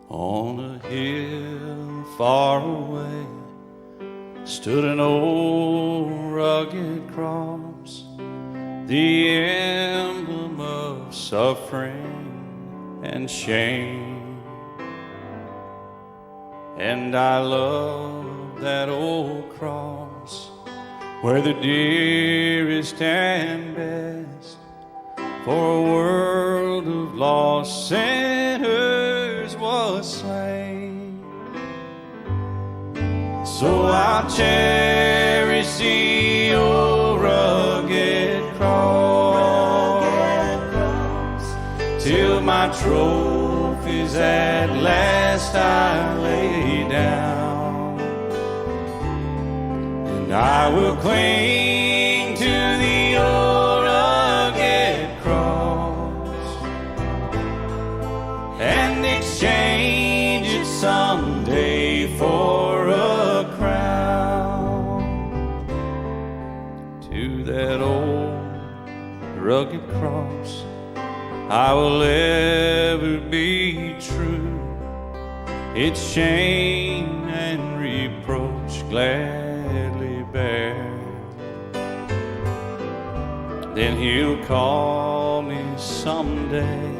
On a hill far away stood an old rugged cross, the emblem of suffering and shame. And I love that old cross, where the dearest and best for a world of lost sinners was slain. So I'll cherish the old rugged cross till my trophies at last I lay down, and I will cling to the old rugged cross and exchange it someday for a crown. To that old rugged cross I will ever be true, its shame and reproach gladly bear. Then he'll call me someday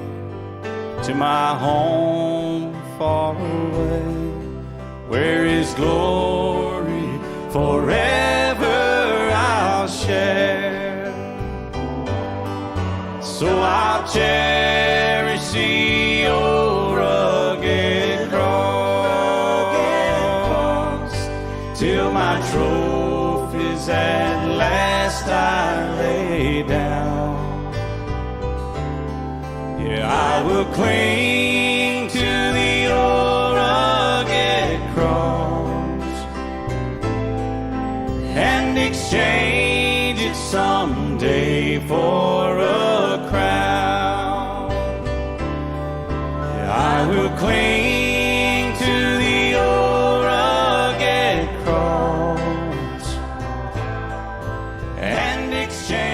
to my home far away, where his glory forever I'll share. So I'll cherish the old rugged cross till my trophies at last I lay down. Yeah, I will cling to the old rugged cross and exchange it someday for a crown. Yeah, I will cling to the old rugged cross and exchange